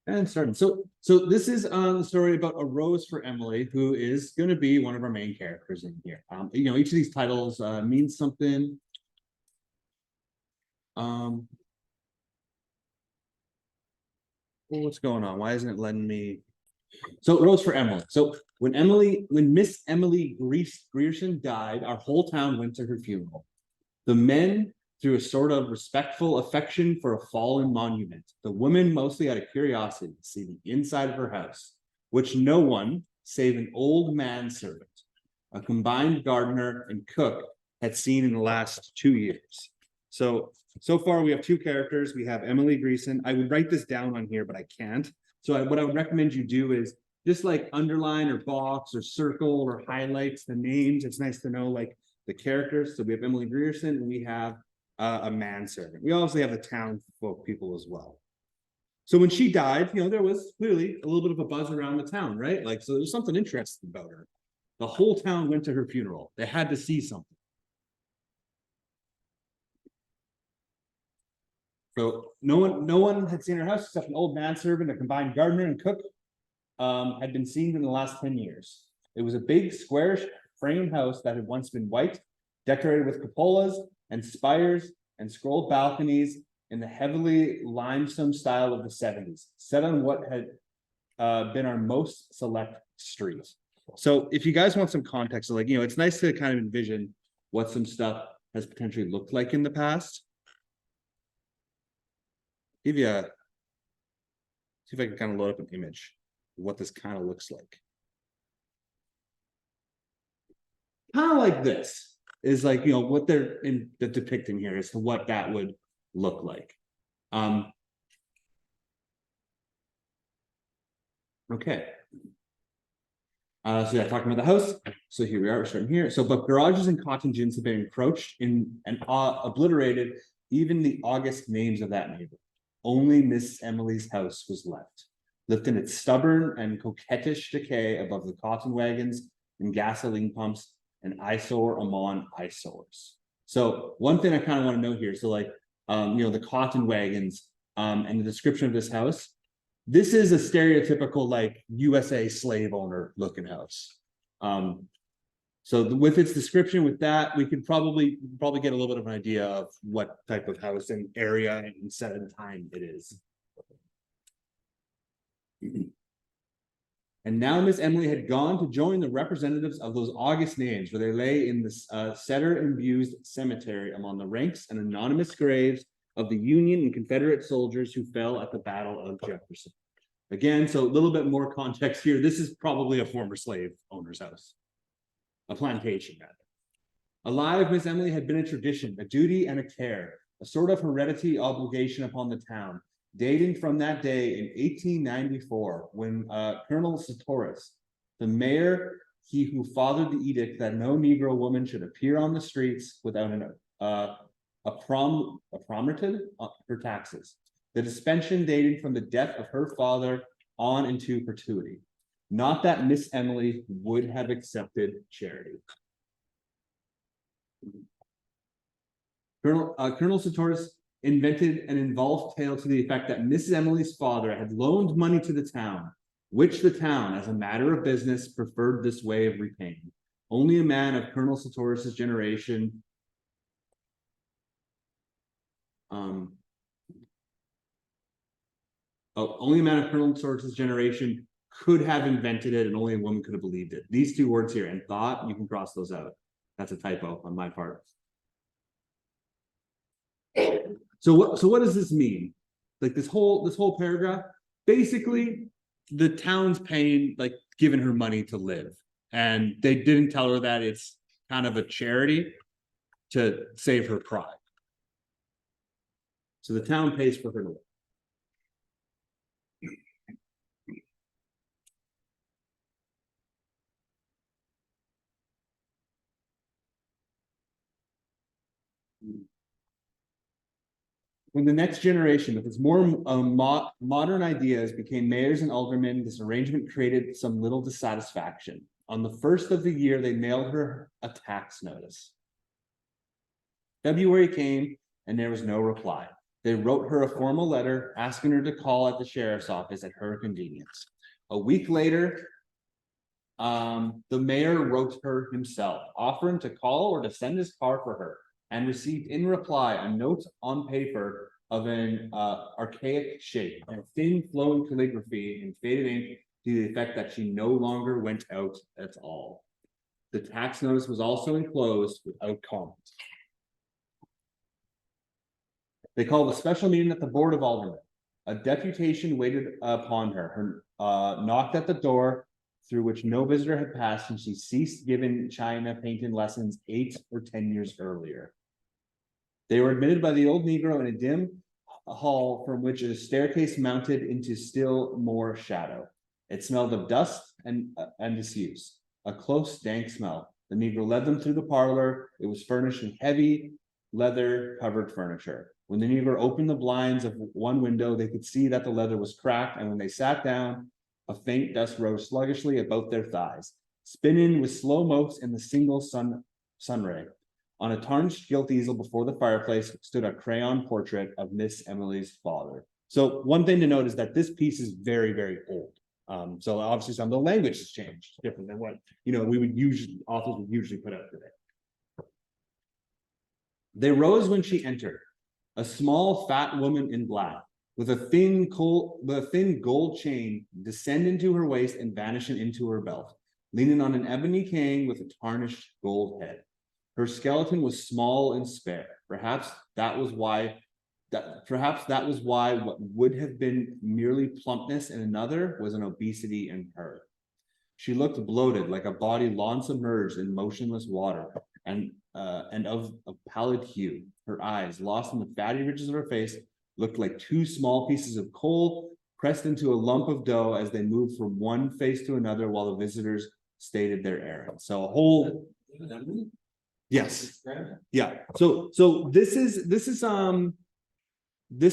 And starting. So this is the story about a rose for Emily, who is going to be one of our main characters in here. Each of these titles means something. Well, what's going on? Why isn't it letting me? So rose for Emily. So when Miss Emily Grierson died, our whole town went to her funeral. The men through a sort of respectful affection for a fallen monument. The women mostly out of curiosity to see the inside of her house, which no one, save an old manservant, a combined gardener and cook, had seen in the last 2 years. So far we have two characters. We have Emily Grierson. I would write this down on here, but I can't. So what I would recommend you do is just like underline or box or circle or highlights the names. It's nice to know like the characters. So we have Emily Grierson and we have a manservant. We obviously have the townsfolk people as well. So when she died, there was clearly a little bit of a buzz around the town, right? Like, so there's something interesting about her. The whole town went to her funeral. They had to see something. So no one had seen her house except an old manservant, a combined gardener and cook had been seen in the last 10 years. It was a big squarish frame house that had once been white, decorated with cupolas and spires and scrolled balconies in the heavily limestone style of the 70s, set on what had been our most select street. So if you guys want some context, like, it's nice to kind of envision what some stuff has potentially looked like in the past. See if I can kind of load up an image of what this kind of looks like. Kind of like this is like, what they're depicting here as to what that would look like. Okay. So yeah, talking about the house. So here we are, we're starting here. So, but garages and cotton gins have been encroached in and obliterated even the August names of that neighborhood. Only Miss Emily's house was left, lifting its stubborn and coquettish decay above the cotton wagons and gasoline pumps and eyesore among eyesores. So one thing I kind of want to note here, so like, the cotton wagons and the description of this house, this is a stereotypical like USA slave owner looking house. So with its description with that, we could probably get a little bit of an idea of what type of house and area and set and time it is. And now Miss Emily had gone to join the representatives of those August names, where they lay in the setter-imbued cemetery among the ranks and anonymous graves of the Union and Confederate soldiers who fell at the Battle of Jefferson. Again, so a little bit more context here. This is probably a former slave owner's house. A plantation, rather. Alive, Miss Emily had been a tradition, a duty, and a care, a sort of heredity obligation upon the town, dating from that day in 1894, when Colonel Sartoris, the mayor, he who fathered the edict that no Negro woman should appear on the streets without a prorated for taxes. The suspension dating from the death of her father on into perpetuity. Not that Miss Emily would have accepted charity. Colonel Sartoris invented an involved tale to the effect that Mrs. Emily's father had loaned money to the town, which the town, as a matter of business, preferred this way of repaying. Only a man of Colonel Sartoris's generation only a man of Colonel Sartoris's generation could have invented it, and only a woman could have believed it. These two words here, and thought, you can cross those out. That's a typo on my part. So what does this mean? Like this whole paragraph, basically the town's paying, like giving her money to live, and they didn't tell her that it's kind of a charity to save her pride. So the town pays for her to live. When the next generation, with its more modern ideas, became mayors and aldermen, this arrangement created some little dissatisfaction. On the first of the year, they mailed her a tax notice. February came, and there was no reply. They wrote her a formal letter asking her to call at the sheriff's office at her convenience. A week later, the mayor wrote her himself, offering to call or to send his car for her, and received in reply a note on paper of an archaic shape and thin flowing calligraphy in faded ink to the effect that she no longer went out at all. The tax notice was also enclosed without comment. They called a special meeting at the Board of Aldermen. A deputation waited upon her, knocked at the door through which no visitor had passed, and she ceased giving China painting lessons 8 or 10 years earlier. They were admitted by the old Negro in a dim hall from which a staircase mounted into still more shadow. It smelled of dust and disuse, a close, dank smell. The Negro led them through the parlor. It was furnished in heavy, leather-covered furniture. When the Negro opened the blinds of one window, they could see that the leather was cracked, and when they sat down, a faint dust rose sluggishly about their thighs, spinning with slow motes in the single sunray. On a tarnished gilt easel before the fireplace stood a crayon portrait of Miss Emily's father. So one thing to note is that this piece is very, very old. So obviously some of the language has changed, different than what authors would usually put out today. They rose when she entered, a small fat woman in black, with a thin gold chain descend into her waist and vanishing into her belt, leaning on an ebony cane with a tarnished gold head. Her skeleton was small and spare. Perhaps that was why what would have been merely plumpness in another was an obesity in her. She looked bloated, like a body long submerged in motionless water, and of a pallid hue. Her eyes, lost in the fatty ridges of her face, looked like 2 small pieces of coal pressed into a lump of dough as they moved from one face to another while the visitors stated their errand. So a whole, yes, yeah. So this is this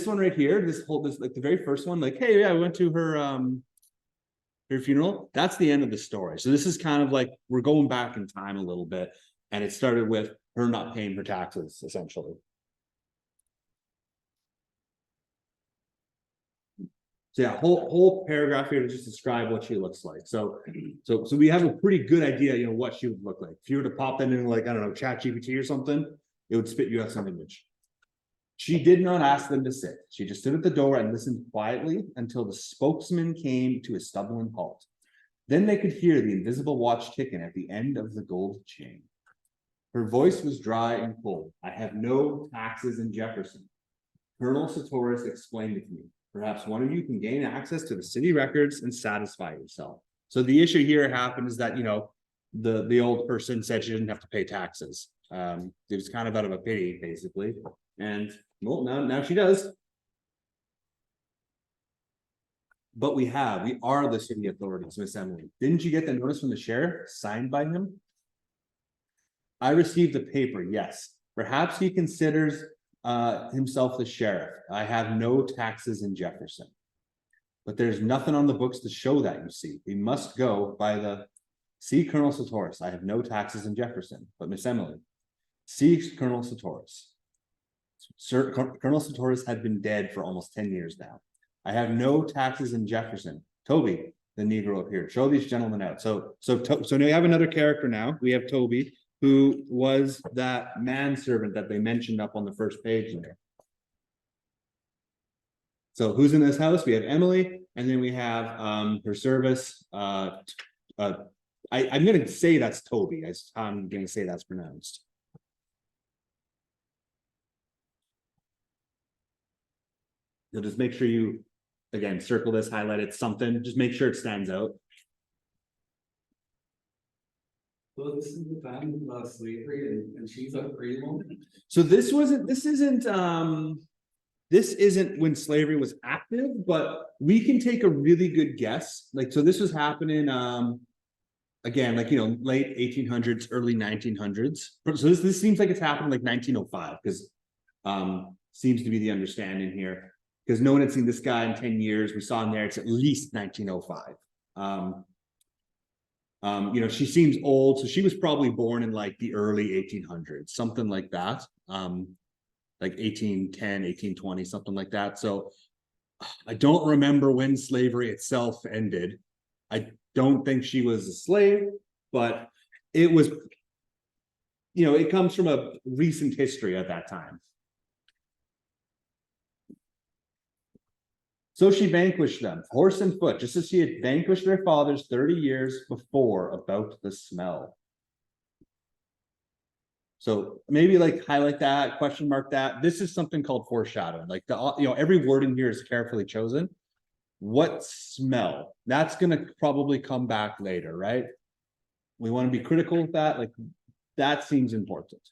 one right here. This like the very first one. Like, hey, yeah, I went to her funeral. That's the end of the story. So this is kind of like we're going back in time a little bit, and it started with her not paying her taxes, essentially. So yeah, whole paragraph here to just describe what she looks like. So we have a pretty good idea, what she would look like. If you were to pop that in, like, I don't know, ChatGPT or something, it would spit you out some image. She did not ask them to sit. She just stood at the door and listened quietly until the spokesman came to a stumbling halt. Then they could hear the invisible watch ticking at the end of the gold chain. Her voice was dry and cold. I have no taxes in Jefferson. Colonel Sartoris explained it to me. Perhaps one of you can gain access to the city records and satisfy yourself. So the issue here happened is that, the old person said she didn't have to pay taxes. It was kind of out of a pity, basically. And well, now she does. But we are the city authorities, Miss Emily. Didn't you get the notice from the sheriff signed by him? I received the paper, yes. Perhaps he considers himself the sheriff. I have no taxes in Jefferson. But there's nothing on the books to show that, you see. We must go by the see Colonel Sartoris. I have no taxes in Jefferson. But Miss Emily, see Colonel Sartoris. Colonel Sartoris had been dead for almost 10 years now. I have no taxes in Jefferson. Toby, the Negro appeared. Show these gentlemen out. So now we have another character now. We have Toby, who was that manservant that they mentioned up on the first page there. So who's in this house? We have Emily, and then we have her service. I'm going to say that's Toby. I'm going to say that's pronounced. You'll just make sure you, again, circle this, highlight it, something. Just make sure it stands out. So this is the time of slavery, and she's a free woman. So this isn't when slavery was active, but we can take a really good guess. Like, so this was happening, again, like, late 1800s, early 1900s. So this seems like it's happened like 1905, because seems to be the understanding here, because no one had seen this guy in 10 years. We saw him there. It's at least 1905. She seems old, so she was probably born in like the early 1800s, something like that. like 1810, 1820, something like that. So I don't remember when slavery itself ended. I don't think she was a slave, but it was, it comes from a recent history at that time. So she vanquished them, horse and foot, just as she had vanquished their fathers 30 years before about the smell. So maybe like highlight that, question mark that. This is something called foreshadowing. Like every word in here is carefully chosen. What smell? That's gonna probably come back later, right? We want to be critical of that. Like that seems important.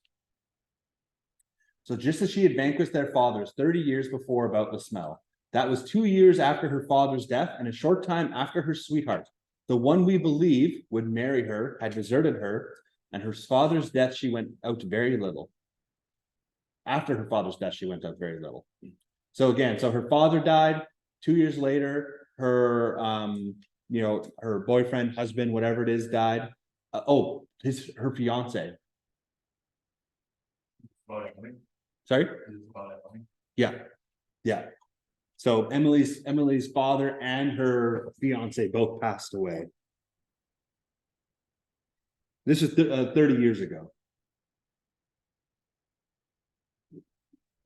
So just as she had vanquished their fathers 30 years before about the smell, that was 2 years after her father's death and a short time after her sweetheart, the one we believe would marry her, had deserted her, and her father's death she went out very little. After her father's death, she went out very little. So again, so her father died. 2 years later, her her boyfriend, husband, whatever it is, died. Her fiance. Sorry? Yeah. So Emily's father and her fiance both passed away. This is 30 years ago.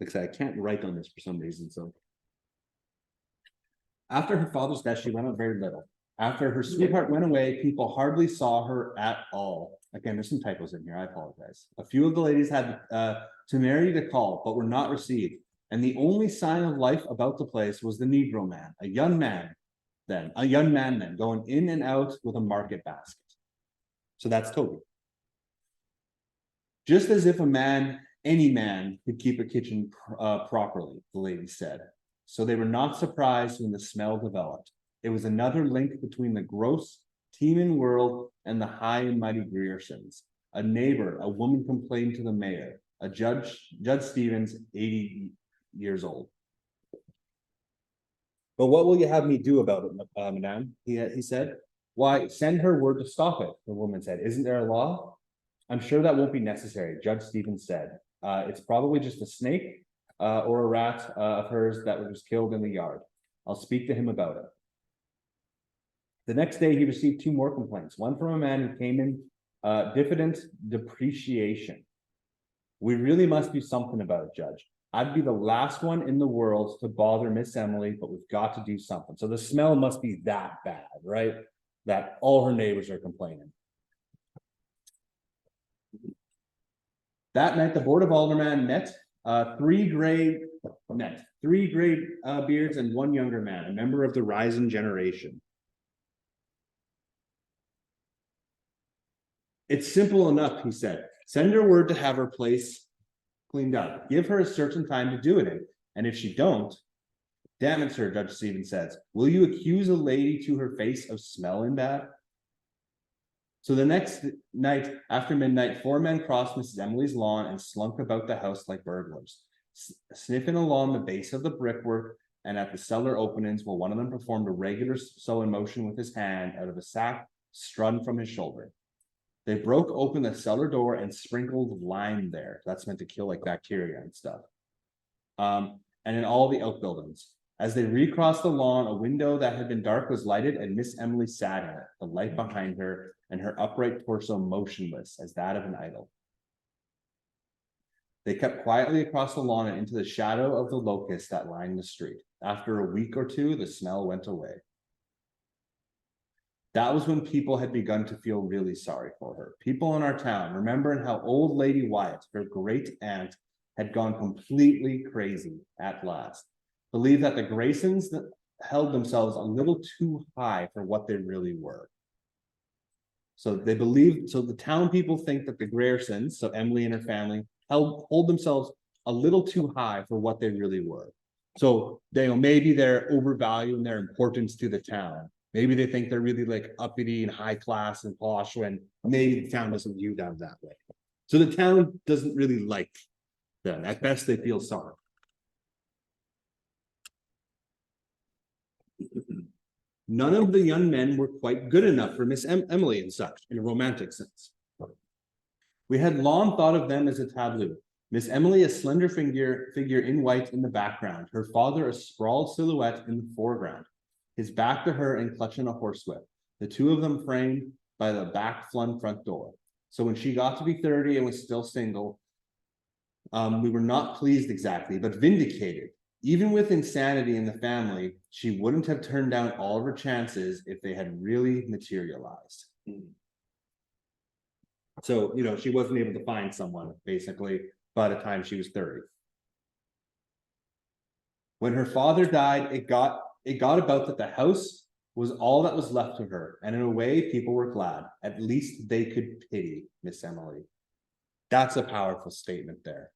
Like I said, I can't write on this for some reason. So after her father's death, she went out very little. After her sweetheart went away, people hardly saw her at all. Again, there's some typos in here. I apologize. A few of the ladies had temerity to call, but were not received. And the only sign of life about the place was the Negro man, a young man then, going in and out with a market basket. So that's Toby. Just as if any man could keep a kitchen properly, the lady said. So they were not surprised when the smell developed. It was another link between the gross, teeming world and the high and mighty Griersons. A neighbor, a woman complained to the mayor, a Judge Stevens, 80 years old. But what will you have me do about it, madame? He said. Why, send her word to stop it, the woman said. Isn't there a law? I'm sure that won't be necessary, Judge Stevens said. It's probably just a snake or a rat of hers that was killed in the yard. I'll speak to him about it. The next day, he received 2 more complaints, one from a man who came in diffident depreciation. We really must do something about it, Judge. I'd be the last one in the world to bother Miss Emily, but we've got to do something. So the smell must be that bad, right? That all her neighbors are complaining. That night, the Board of Aldermen met, 3 gray beards and 1 younger man, a member of the rising generation. It's simple enough, he said. Send her word to have her place cleaned up. Give her a certain time to do it in. And if she don't, damn it, sir, Judge Stevens says, will you accuse a lady to her face of smelling bad? So the next night after midnight, 4 men crossed Mrs. Emily's lawn and slunk about the house like burglars, sniffing along the base of the brickwork and at the cellar openings, while one of them performed a regular sewing motion with his hand out of a sack strung from his shoulder. They broke open the cellar door and sprinkled lime there. That's meant to kill like bacteria and stuff. And in all the outbuildings. As they recrossed the lawn, a window that had been dark was lighted, and Miss Emily sat in it, the light behind her, and her upright torso motionless as that of an idol. They kept quietly across the lawn and into the shadow of the locusts that lined the street. After a week or 2, the smell went away. That was when people had begun to feel really sorry for her. People in our town, remembering how old Lady Wyatt, her great aunt, had gone completely crazy at last, believed that the Graysons held themselves a little too high for what they really were. So the town people think that the Griersons, so Emily and her family, hold themselves a little too high for what they really were. So maybe they're overvaluing their importance to the town. Maybe they think they're really like uppity and high class and posh when maybe the town doesn't view them that way. So the town doesn't really like them. At best, they feel sorry. None of the young men were quite good enough for Miss Emily and such, in a romantic sense. We had long thought of them as a taboo. Miss Emily, a slender figure in white in the background, her father a sprawled silhouette in the foreground, his back to her and clutching a horsewhip, the two of them framed by the back-flung front door. So when she got to be 30 and was still single, we were not pleased exactly, but vindicated. Even with insanity in the family, she wouldn't have turned down all of her chances if they had really materialized. So, she wasn't able to find someone, basically, by the time she was 30. When her father died, it got about that the house was all that was left to her, and in a way, people were glad. At least they could pity Miss Emily. That's a powerful statement there.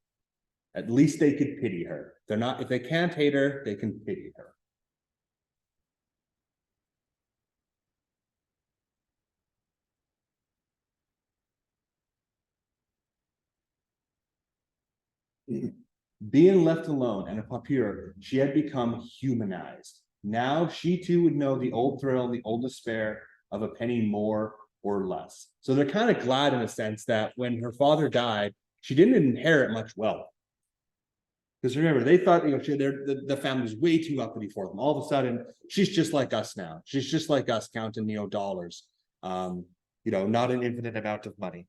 At least they could pity her. If they can't hate her, they can pity her. Being left alone and a paupir, she had become humanized. Now she too would know the old thrill and the old despair of a penny more or less. So they're kind of glad in a sense that when her father died, she didn't inherit much wealth. Because remember, they thought the family was way too uppity for them. All of a sudden, she's just like us now. She's just like us counting dollars. Not an infinite amount of money.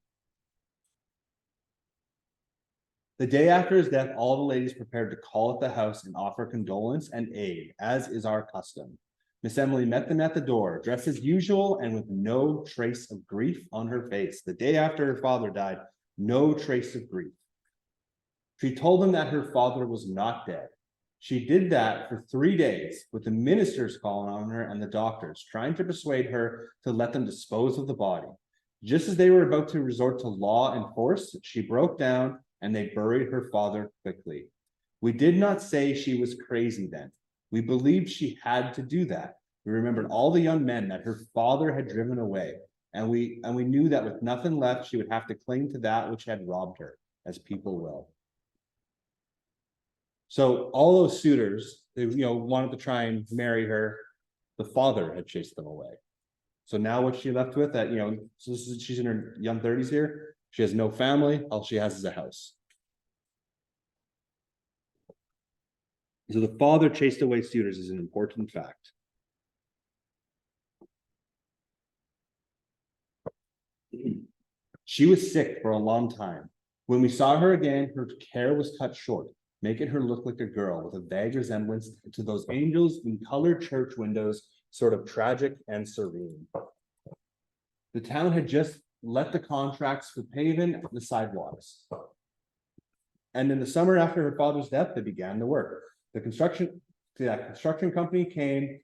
The day after his death, all the ladies prepared to call at the house and offer condolence and aid, as is our custom. Miss Emily met them at the door, dressed as usual and with no trace of grief on her face. The day after her father died, no trace of grief. She told them that her father was not dead. She did that for 3 days, with the ministers calling on her and the doctors, trying to persuade her to let them dispose of the body. Just as they were about to resort to law and force, she broke down and they buried her father quickly. We did not say she was crazy then. We believed she had to do that. We remembered all the young men that her father had driven away, and we knew that with nothing left, she would have to cling to that which had robbed her, as people will. So all those suitors, they wanted to try and marry her. The father had chased them away. So now what's she left with? She's in her young 30s here. She has no family. All she has is a house. So the father chased away suitors is an important fact. She was sick for a long time. When we saw her again, her hair was cut short, making her look like a girl with a vague resemblance to those angels in colored church windows, sort of tragic and serene. The town had just let the contracts for paving the sidewalks. And in the summer after her father's death, they began the work. The construction company came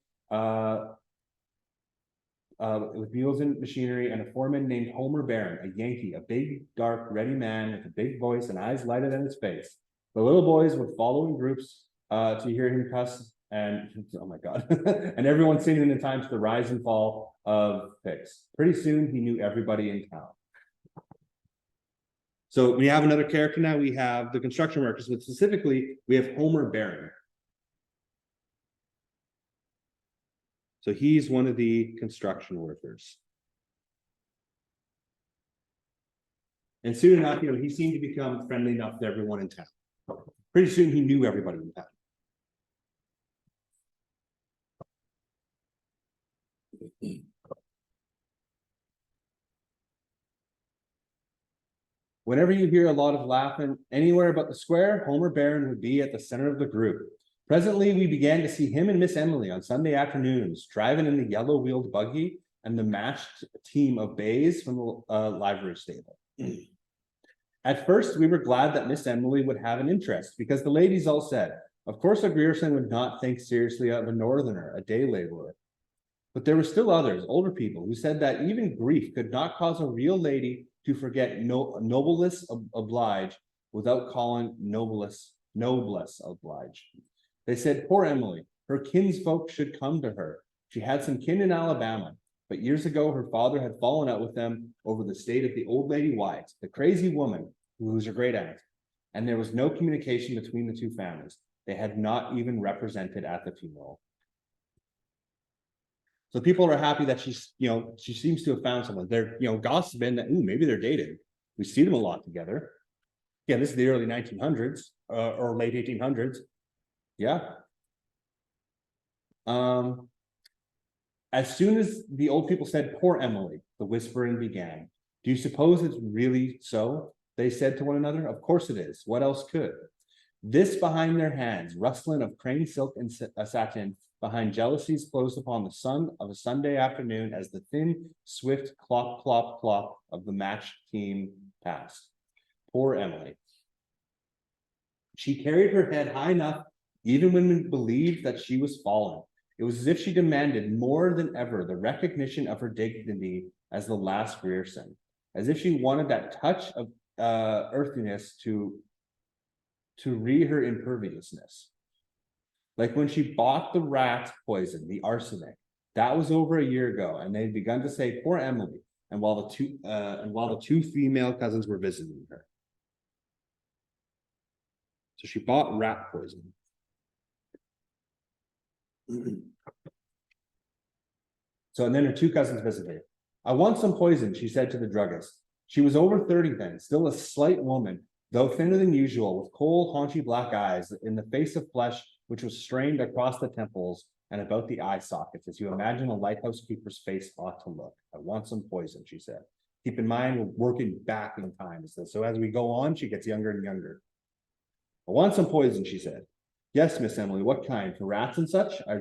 with mules and machinery, and a foreman named Homer Barron, a Yankee, a big, dark, ready man with a big voice and eyes lighter than his face. The little boys would follow in groups to hear him cuss, and oh my God, and everyone singing in time to the rise and fall of pigs. Pretty soon, he knew everybody in town. So we have another character now. We have the construction workers, but specifically, we have Homer Barron. So he's one of the construction workers. And soon enough, he seemed to become friendly enough to everyone in town. Pretty soon he knew everybody in town. Whenever you hear a lot of laughing anywhere but the square, Homer Barron would be at the center of the group. Presently, we began to see him and Miss Emily on Sunday afternoons, driving in the yellow-wheeled buggy and the matched team of bays from the livery stable. At first, we were glad that Miss Emily would have an interest, because the ladies all said, of course, a Grierson would not think seriously of a northerner, a day laborer. But there were still others, older people, who said that even grief could not cause a real lady to forget noblesse oblige without calling noblesse oblige. They said, poor Emily, her kinsfolk should come to her. She had some kin in Alabama, but years ago her father had fallen out with them over the state of the old lady White, the crazy woman who was her great aunt, and there was no communication between the two families. They had not even represented at the funeral. So people are happy that she seems to have found someone. They're, gossiping that, maybe they're dating. We see them a lot together. Again, this is the early 1900s or late 1800s. Yeah. As soon as the old people said, "Poor Emily," the whispering began. "Do you suppose it's really so?" they said to one another. "Of course it is. What else could?" This behind their hands, rustling of crane silk and satin, behind jealousies closed upon the sun of a Sunday afternoon as the thin, swift clop, clop, clop of the match team passed. Poor Emily. She carried her head high enough, even when we believed that she was falling. It was as if she demanded more than ever the recognition of her dignity as the last Grierson, as if she wanted that touch of earthiness to re her imperviousness. Like when she bought the rat poison, the arsenic, that was over a year ago, and they'd begun to say, "Poor Emily," and while the two female cousins were visiting her. So she bought rat poison. So, and then her two cousins visited. "I want some poison," she said to the druggist. She was over 30 then, still a slight woman, though thinner than usual, with cold, haunchy black eyes, in the face of flesh which was strained across the temples and about the eye sockets, as you imagine a lighthouse keeper's face ought to look. "I want some poison," she said. Keep in mind, we're working back in time. So as we go on, she gets younger and younger. "I want some poison," she said. "Yes, Miss Emily, what kind? For rats and such? I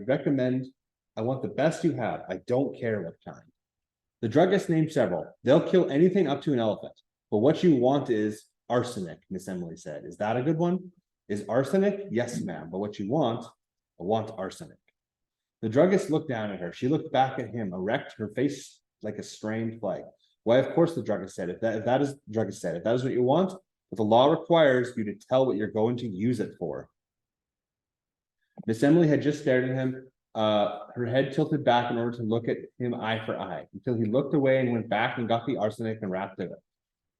want the best you have. I don't care what kind." The druggist named several. "They'll kill anything up to an elephant. But what you want is arsenic," Miss Emily said. "Is that a good one?" "Is arsenic?" "Yes, ma'am. But what you want?" "I want arsenic." The druggist looked down at her. She looked back at him, erect, her face like a strained flag. "Why, of course," the druggist said. If that is what you want, but the law requires you to tell what you're going to use it for." Miss Emily had just stared at him, her head tilted back in order to look at him eye for eye, until he looked away and went back and got the arsenic and wrapped it.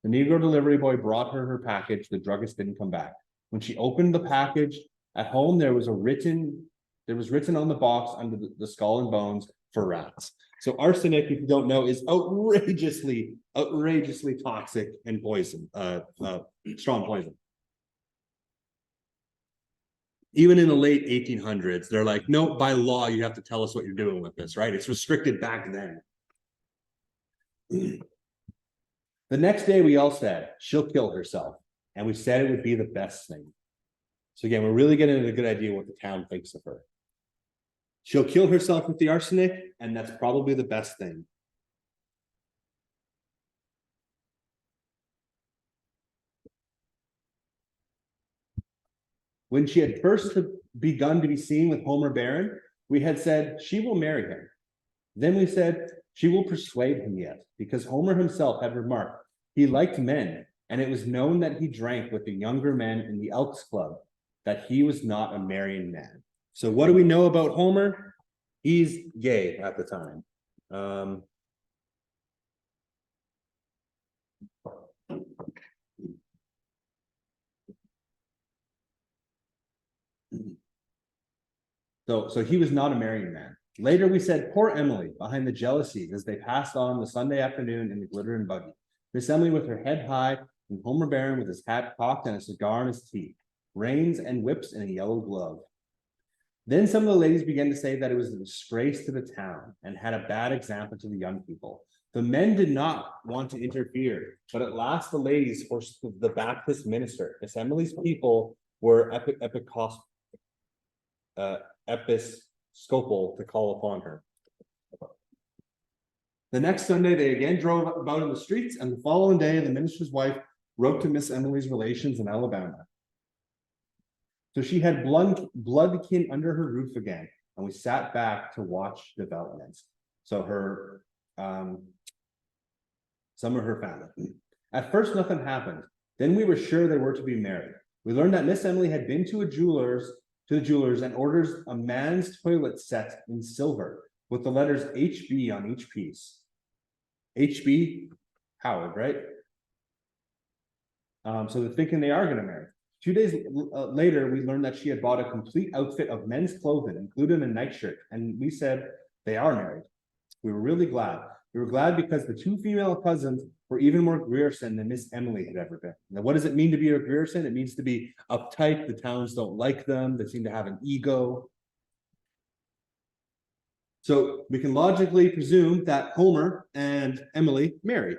The Negro delivery boy brought her package. The druggist didn't come back. When she opened the package at home, there was written on the box under the skull and bones, "For rats." So arsenic, if you don't know, is outrageously toxic and poison, strong poison. Even in the late 1800s, they're like, "No, by law, you have to tell us what you're doing with this," right? It's restricted back then. The next day, we all said, "She'll kill herself." And we said it would be the best thing. So again, we're really getting a good idea what the town thinks of her. She'll kill herself with the arsenic, and that's probably the best thing. When she had first begun to be seen with Homer Barron, we had said, "She will marry him." Then we said, "She will persuade him yet," because Homer himself had remarked he liked men, and it was known that he drank with the younger men in the Elks Club, that he was not a marrying man. So what do we know about Homer? He's gay at the time. So he was not a marrying man. Later we said, "Poor Emily," behind the jealousies as they passed on the Sunday afternoon in the glittering buggy. Miss Emily with her head high, and Homer Barron with his hat cocked and a cigar in his teeth, reins and whips in a yellow glove. Then some of the ladies began to say that it was a disgrace to the town and had a bad example to the young people. The men did not want to interfere, but at last the ladies forced the Baptist minister. Miss Emily's people were episcopal to call upon her. The next Sunday, they again drove about in the streets, and the following day, the minister's wife wrote to Miss Emily's relations in Alabama. So she had bloodkin under her roof again, and we sat back to watch developments. So some of her family. At first, nothing happened. Then we were sure they were to be married. We learned that Miss Emily had been to the jewelers and orders a man's toilet set in silver with the letters HB on each piece. HB, Howard, right? So they're thinking they are going to marry. 2 days later, we learned that she had bought a complete outfit of men's clothing, including a nightshirt, and we said they are married. We were really glad. We were glad because the two female cousins were even more Grierson than Miss Emily had ever been. Now, what does it mean to be a Grierson? It means to be uptight. The towns don't like them. They seem to have an ego. So we can logically presume that Homer and Emily married.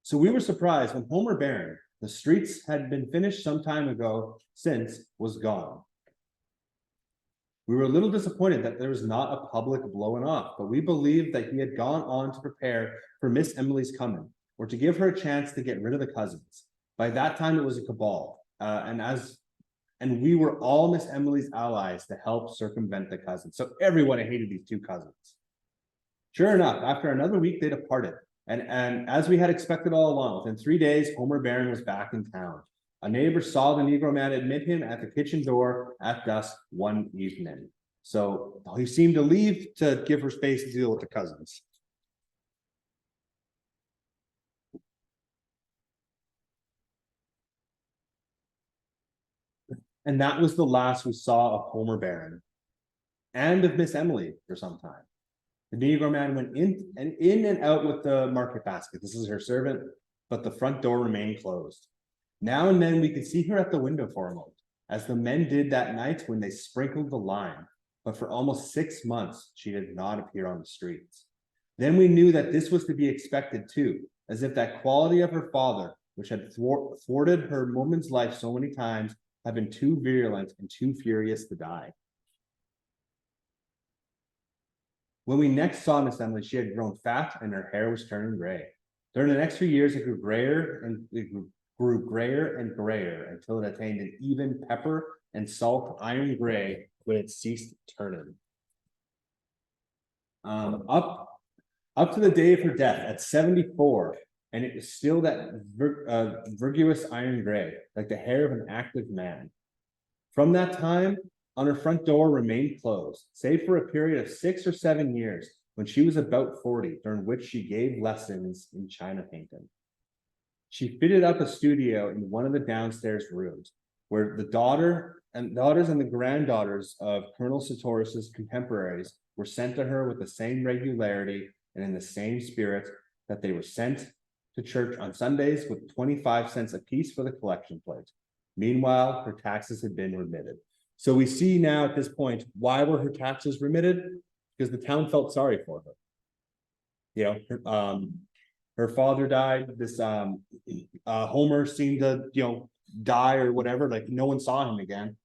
So we were surprised when Homer Barron, the streets had been finished some time ago, since was gone. We were a little disappointed that there was not a public blowing off, but we believed that he had gone on to prepare for Miss Emily's coming, or to give her a chance to get rid of the cousins. By that time, it was a cabal, and we were all Miss Emily's allies to help circumvent the cousins. So everyone hated these two cousins. Sure enough, after another week, they departed. And as we had expected all along, within 3 days, Homer Barron was back in town. A neighbor saw the Negro man admit him at the kitchen door at dusk one evening. So he seemed to leave to give her space to deal with the cousins. And that was the last we saw of Homer Barron and of Miss Emily for some time. The Negro man went in and out with the market basket. This is her servant, but the front door remained closed. Now and then we could see her at the window for a moment, as the men did that night when they sprinkled the lime. But for almost 6 months, she did not appear on the streets. Then we knew that this was to be expected too, as if that quality of her father, which had thwarted her woman's life so many times, had been too virulent and too furious to die. When we next saw Miss Emily, she had grown fat and her hair was turning gray. During the next few years, it grew grayer and grayer until it attained an even pepper and salt iron gray when it ceased turning. Up to the day of her death at 74, and it was still that virtuous iron gray, like the hair of an active man. From that time on, her front door remained closed, save for a period of 6 or 7 years when she was about 40, during which she gave lessons in china painting. She fitted up a studio in one of the downstairs rooms, where the daughters and the granddaughters of Colonel Sartoris's contemporaries were sent to her with the same regularity and in the same spirit that they were sent to church on Sundays with 25 cents apiece for the collection plate. Meanwhile, her taxes had been remitted. So we see now at this point, why were her taxes remitted? Because the town felt sorry for her. You know, her father died. This Homer seemed to, die or whatever. Like no one saw him again.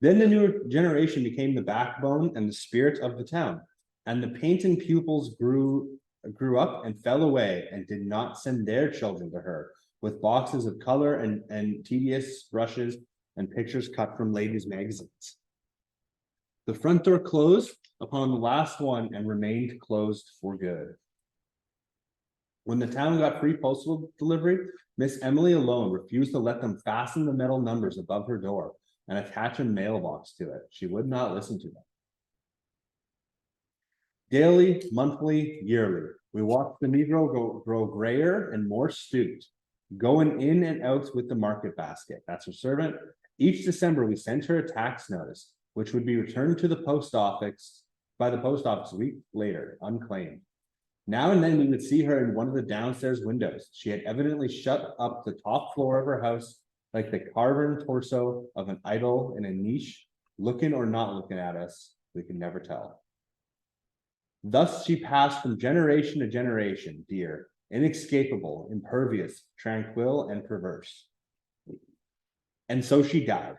Then the new generation became the backbone and the spirit of the town, and the painting pupils grew up and fell away and did not send their children to her with boxes of color and tedious brushes and pictures cut from ladies' magazines. The front door closed upon the last one and remained closed for good. When the town got free postal delivery, Miss Emily alone refused to let them fasten the metal numbers above her door and attach a mailbox to it. She would not listen to them. Daily, monthly, yearly, we watched the Negro grow grayer and more astute, going in and out with the market basket. That's her servant. Each December, we sent her a tax notice, which would be returned to the post office by the post office a week later, unclaimed. Now and then we would see her in one of the downstairs windows. She had evidently shut up the top floor of her house like the carven torso of an idol in a niche, looking or not looking at us, we can never tell. Thus she passed from generation to generation, dear, inescapable, impervious, tranquil, and perverse. And so she died.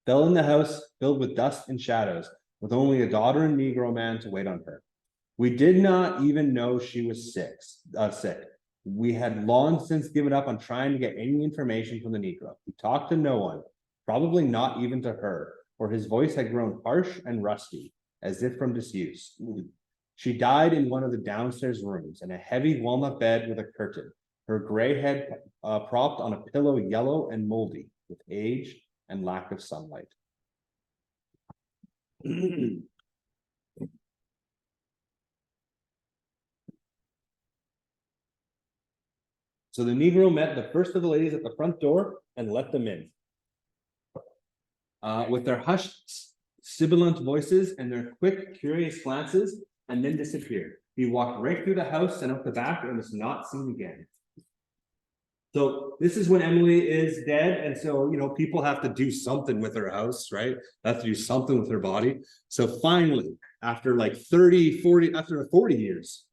Fell in the house filled with dust and shadows, with only a daughter and Negro man to wait on her. We did not even know she was sick. We had long since given up on trying to get any information from the Negro. He talked to no one, probably not even to her, for his voice had grown harsh and rusty, as if from disuse. She died in one of the downstairs rooms, in a heavy walnut bed with a curtain, her gray head propped on a pillow yellow and moldy with age and lack of sunlight. So the Negro met the first of the ladies at the front door and let them in. With their hushed, sibilant voices and their quick, curious glances, and then disappeared. He walked right through the house and out the back and was not seen again. So this is when Emily is dead, and so people have to do something with her house, right? They have to do something with her body. So finally, after like 44 years,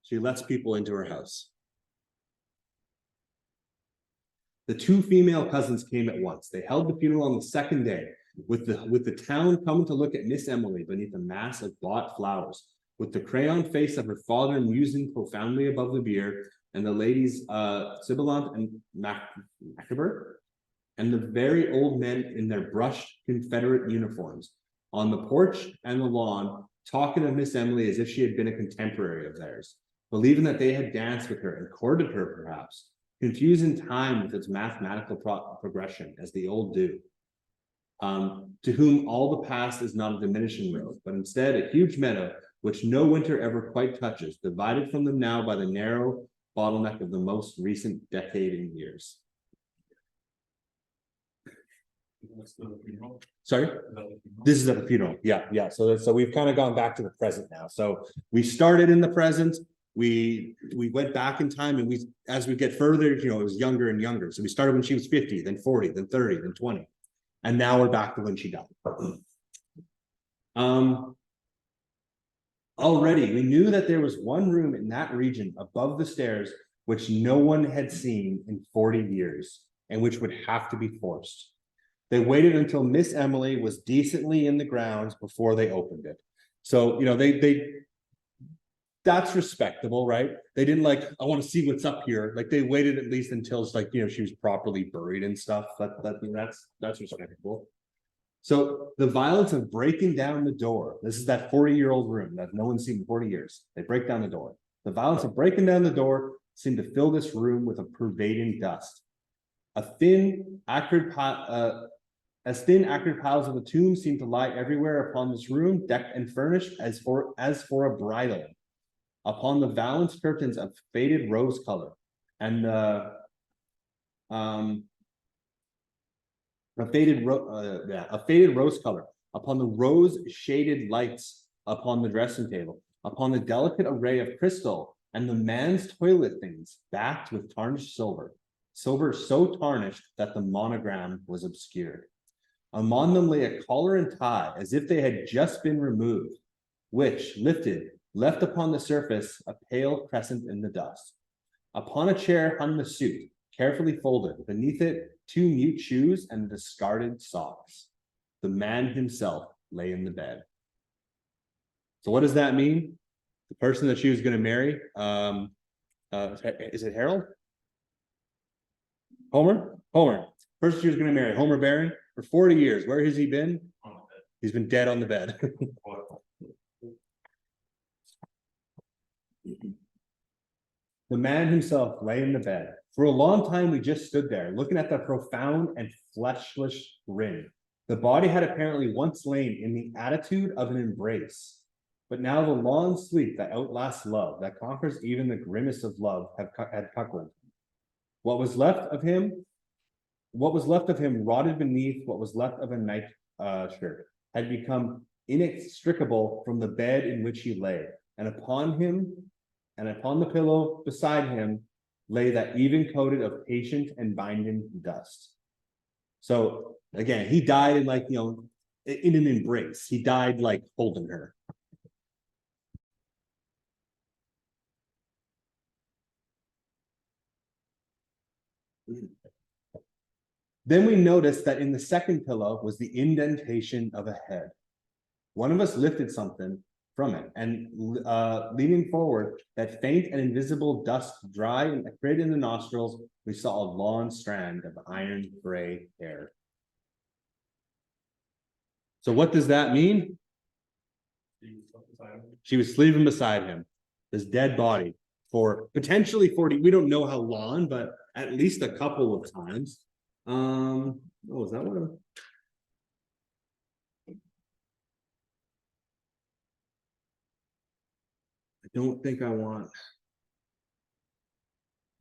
she lets people into her house. The two female cousins came at once. They held the funeral on the second day, with the town coming to look at Miss Emily beneath a mass of bought flowers, with the crayon face of her father musing profoundly above the bier, and the ladies Sibilant and Macabre, and the very old men in their brushed Confederate uniforms on the porch and the lawn, talking of Miss Emily as if she had been a contemporary of theirs, believing that they had danced with her and courted her perhaps, confusing time with its mathematical progression, as the old do. To whom all the past is not a diminishing road, but instead a huge meadow which no winter ever quite touches, divided from them now by the narrow bottleneck of the most recent decade in years. Sorry? This is at the funeral. Yeah. So we've kind of gone back to the present now. So we started in the present. We went back in time, and as we get further, it was younger and younger. So we started when she was 50, then 40, then 30, then 20. And now we're back to when she died. Already, we knew that there was one room in that region above the stairs which no one had seen in 40 years, and which would have to be forced. They waited until Miss Emily was decently in the grounds before they opened it. So, that's respectable, right? They didn't I want to see what's up here. Like, they waited at least until she was properly buried and stuff. That's respectable. So the violence of breaking down the door, this is that 40-year-old room that no one's seen in 40 years. They break down the door. The violence of breaking down the door seemed to fill this room with a pervading dust. As thin, acrid piles of the tomb seemed to lie everywhere upon this room, decked and furnished as for a bridal. Upon the valance curtains of faded rose color, and a faded rose color, upon the rose shaded lights upon the dressing table, upon the delicate array of crystal and the man's toilet things backed with tarnished silver so tarnished that the monogram was obscured. Among them lay a collar and tie as if they had just been removed, which, lifted, left upon the surface a pale crescent in the dust. Upon a chair hung the suit, carefully folded, beneath it 2 mute shoes and discarded socks. The man himself lay in the bed. So what does that mean? The person that she was going to marry, is it Harold? Homer? Person she was going to marry, Homer Barron, for 40 years. Where has he been? He's been dead on the bed. The man himself lay in the bed. For a long time, we just stood there, looking at the profound and fleshless grin. The body had apparently once lain in the attitude of an embrace, but now the long sleep that outlasts love, that conquers even the grimmest of love, had cuckolded. What was left of him rotted beneath what was left of a night shirt, had become inextricable from the bed in which he lay, and upon the pillow beside him lay that even coated of patient and binding dust. So again, he died in in an embrace. He died holding her. Then we noticed that in the second pillow was the indentation of a head. One of us lifted something from it, and leaning forward, that faint and invisible dust dry and created in the nostrils, we saw a long strand of iron gray hair. So what does that mean? She was sleeping beside him, this dead body, for potentially 40, we don't know how long, but at least a couple of times. Is that what? I don't think I want.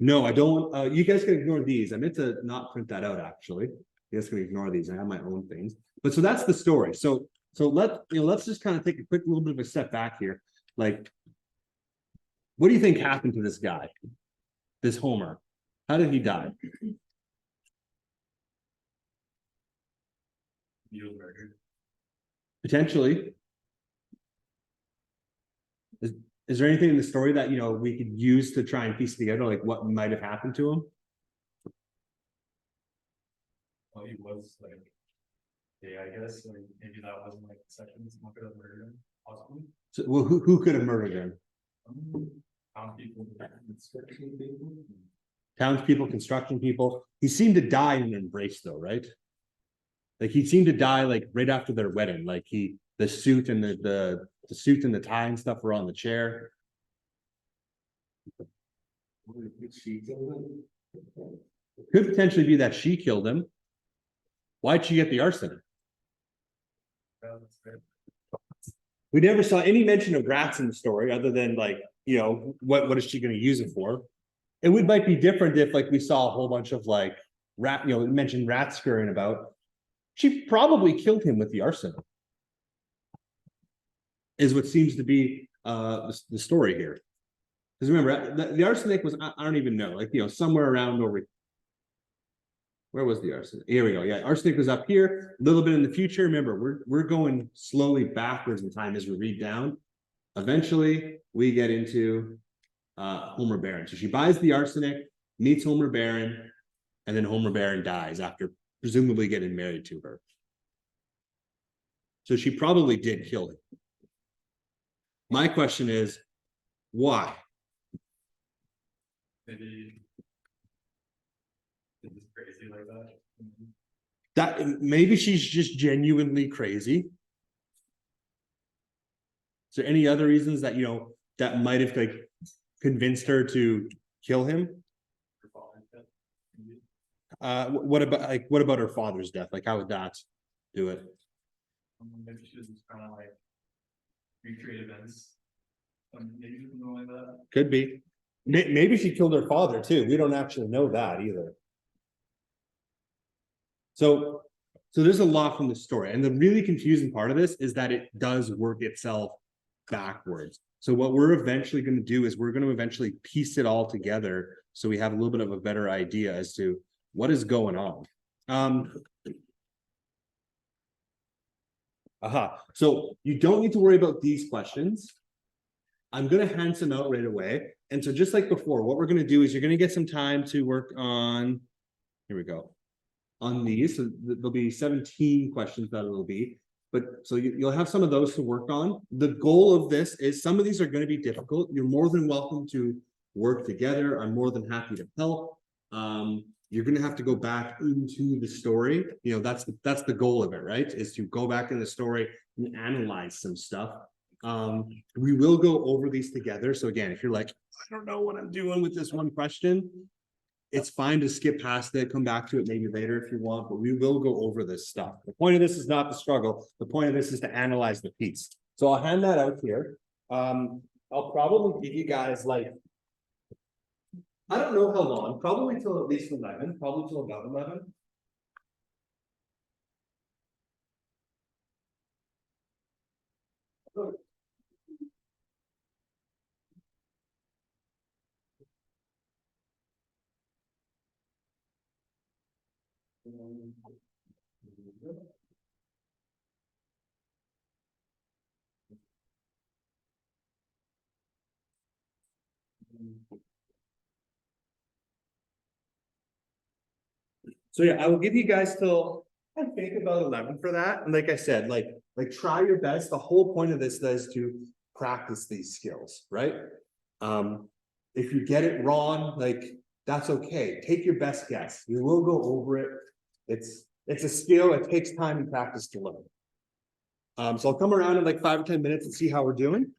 No, I don't. You guys can ignore these. I meant to not print that out, actually. You guys can ignore these. I have my own things. But so that's the story. So let's just kind of take a quick little bit of a step back here. Like, what do you think happened to this guy? This Homer? How did he die? Potentially. Is there anything in the story that we could use to try and piece together like what might have happened to him? Well, he was like, yeah, I guess like maybe that wasn't like second someone could have murdered him, possibly. So, well, who could have murdered him? Townspeople, construction people. Townspeople, construction people. He seemed to die in an embrace, though, right? Like he seemed to die like right after their wedding. Like the suit and the suit and the tie and stuff were on the chair. Could potentially be that she killed him. Why'd she get the arsenic? We never saw any mention of rats in the story, other than like, what is she going to use it for? It might be different if like we saw a whole bunch of like rat, mentioned rats scurrying about. She probably killed him with the arsenic. Is what seems to be the story here. Because remember, the arsenic was, I don't even know, like somewhere around over. Where was the arsenic? Here we go. Yeah, arsenic was up here, a little bit in the future. Remember, we're going slowly backwards in time as we read down. Eventually, we get into Homer Baron. So she buys the arsenic, meets Homer Baron, and then Homer Baron dies after presumably getting married to her. So she probably did kill him. My question is, why? Maybe it's crazy like that. That maybe she's just genuinely crazy. Is there any other reasons that that might have like convinced her to kill him? What about her father's death? Like, how would that do it? Maybe she was just trying to like recreate events. Maybe something like that. Could be. Maybe she killed her father too. We don't actually know that either. So there's a lot from the story, and the really confusing part of this is that it does work itself backwards. So what we're eventually going to do is we're going to eventually piece it all together so we have a little bit of a better idea as to what is going on. So you don't need to worry about these questions. I'm going to hand some out right away. And so just like before, what we're going to do is you're going to get some time to work on, here we go, on these. So there'll be 17 questions that it'll be. But so you'll have some of those to work on. The goal of this is some of these are going to be difficult. You're more than welcome to work together. I'm more than happy to help. You're going to have to go back into the story. That's the goal of it, right? Is to go back in the story and analyze some stuff. We will go over these together. So again, if you're like, I don't know what I'm doing with this one question, it's fine to skip past it, come back to it maybe later if you want, but we will go over this stuff. The point of this is not the struggle. The point of this is to analyze the piece. So I'll hand that out here. I'll probably give you guys like, I don't know how long, probably till at least 11, probably till about 11. So yeah, I will give you guys till I think about 11 for that. And like I said, like try your best. The whole point of this is to practice these skills, right? If you get it wrong, like that's okay. Take your best guess. You will go over it. It's a skill. It takes time and practice to learn. So I'll come around in like 5 or 10 minutes and see how we're doing.